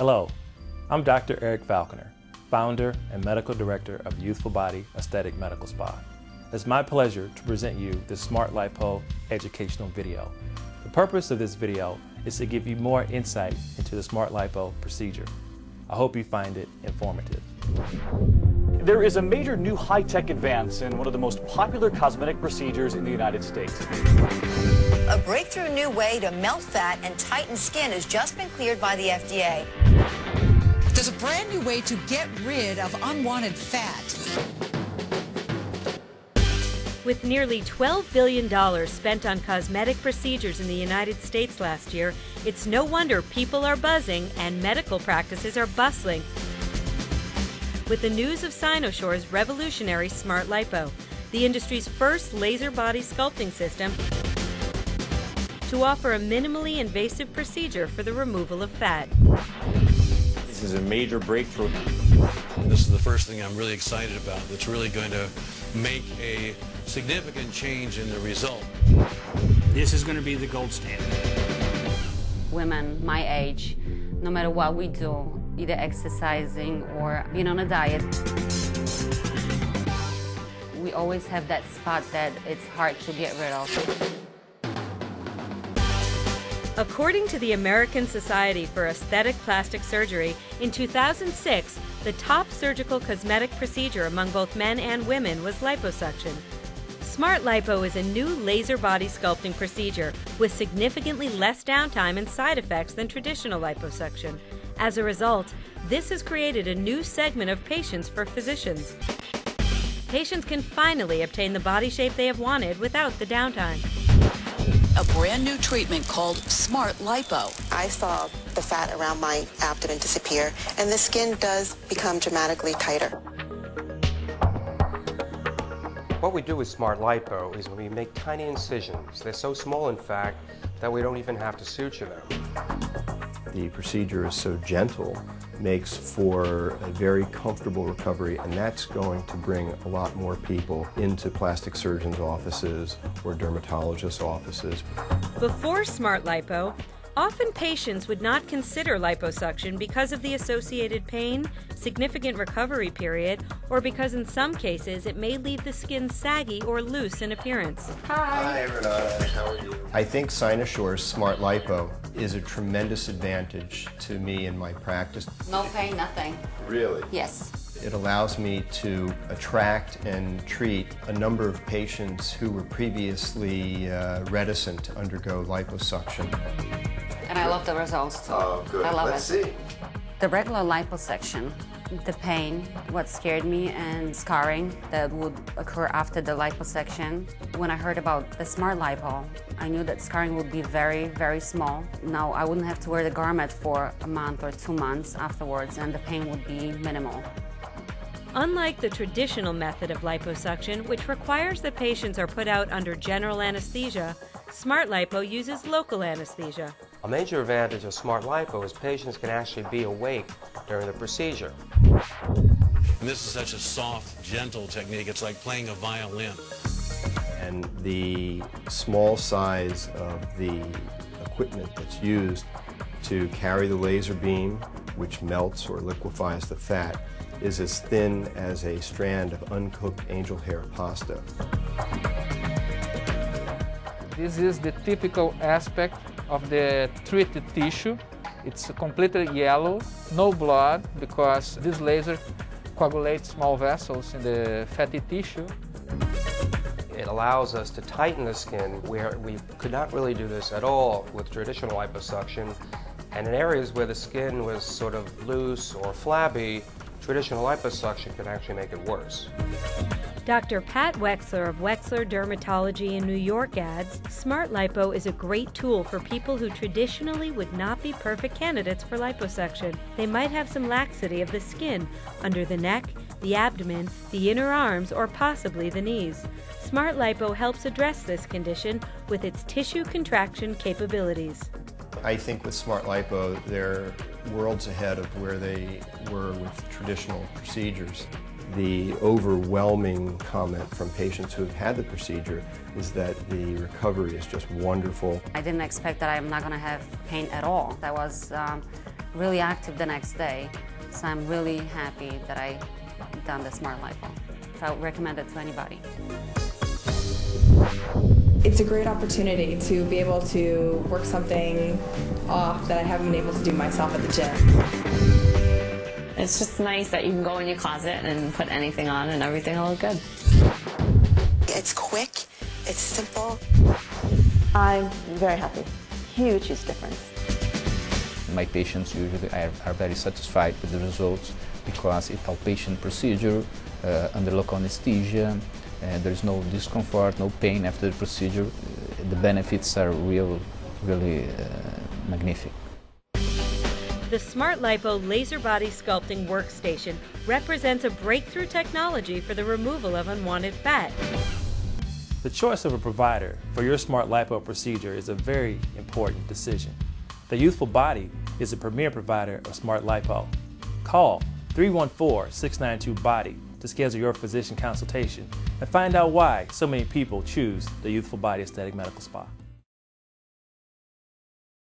Hello, I'm Dr. Eric Falconer, founder and medical director of Youthful Body Aesthetic Medical Spa. It's my pleasure to present you this Smart Lipo educational video. The purpose of this video is to give you more insight into the Smart Lipo procedure. I hope you find it informative. There is a major new high-tech advance in one of the most popular cosmetic procedures in the United States. A breakthrough new way to melt fat and tighten skin has just been cleared by the FDA. There's a brand new way to get rid of unwanted fat. With nearly $12 billion spent on cosmetic procedures in the United States last year, it's no wonder people are buzzing and medical practices are bustling with the news of Cynossure's revolutionary Smart Lipo, the industry's first laser body sculpting system to offer a minimally invasive procedure for the removal of fat. This is a major breakthrough. This is the first thing I'm really excited about that's really going to make a significant change in the result. This is going to be the gold standard. Women my age, no matter what we do, either exercising or being on a diet, we always have that spot that it's hard to get rid of. According to the American Society for Aesthetic Plastic Surgery, in 2006, the top surgical cosmetic procedure among both men and women was liposuction. Smart Lipo is a new laser body sculpting procedure with significantly less downtime and side effects than traditional liposuction. As a result, this has created a new segment of patients for physicians. Patients can finally obtain the body shape they have wanted without the downtime. A brand new treatment called Smart Lipo. I saw the fat around my abdomen disappear, and the skin does become dramatically tighter. What we do with Smart Lipo is we make tiny incisions. They're so small, in fact, that we don't even have to suture them. The procedure is so gentle, makes for a very comfortable recovery, and that's going to bring a lot more people into plastic surgeons' offices or dermatologists' offices. Before Smart Lipo, often patients would not consider liposuction because of the associated pain, significant recovery period, or because in some cases it may leave the skin saggy or loose in appearance. Hi, Renata. How are you? I think Cynossure's Smart Lipo is a tremendous advantage to me in my practice. No pain, nothing. Really? Yes. It allows me to attract and treat a number of patients who were previously reticent to undergo liposuction. And I love the results too. Oh, good. I love Let's see. The regular liposuction, the pain, what scared me, and scarring that would occur after the liposuction. When I heard about the Smart Lipo, I knew that scarring would be very, very small. Now I wouldn't have to wear the garment for a month or 2 months afterwards, and the pain would be minimal. Unlike the traditional method of liposuction, which requires that patients are put out under general anesthesia, Smart Lipo uses local anesthesia. A major advantage of Smart Lipo is patients can actually be awake during the procedure. And this is such a soft, gentle technique. It's like playing a violin. And the small size of the equipment that's used to carry the laser beam, which melts or liquefies the fat, is as thin as a strand of uncooked angel hair pasta. This is the typical aspect of the treated tissue. It's completely yellow, no blood, because this laser coagulates small vessels in the fatty tissue. It allows us to tighten the skin where we could not really do this at all with traditional liposuction. And in areas where the skin was sort of loose or flabby, traditional liposuction can actually make it worse. Dr. Pat Wexler of Wexler Dermatology in New York adds, Smart Lipo is a great tool for people who traditionally would not be perfect candidates for liposuction. They might have some laxity of the skin under the neck, the abdomen, the inner arms, or possibly the knees. Smart Lipo helps address this condition with its tissue contraction capabilities. I think with Smart Lipo, they're worlds ahead of where they were with traditional procedures. The overwhelming comment from patients who have had the procedure is that the recovery is just wonderful. I didn't expect that I'm not going to have pain at all. I was really active the next day. So I'm really happy that I done the Smart Lipo. So I would recommend it to anybody. It's a great opportunity to be able to work something off that I haven't been able to do myself at the gym. It's just nice that you can go in your closet and put anything on and everything will look good. It's quick, it's simple. I'm very happy. Huge difference. My patients usually are very satisfied with the results because it's outpatient procedure under local anesthesia. There is no discomfort, no pain after the procedure. The benefits are really magnificent. The Smart Lipo Laser Body Sculpting Workstation represents a breakthrough technology for the removal of unwanted fat. The choice of a provider for your Smart Lipo procedure is a very important decision. The Youthful Body is the premier provider of Smart Lipo. Call 314-692-BODY to schedule your physician consultation and find out why so many people choose the Youthful Body Aesthetic Medical Spa.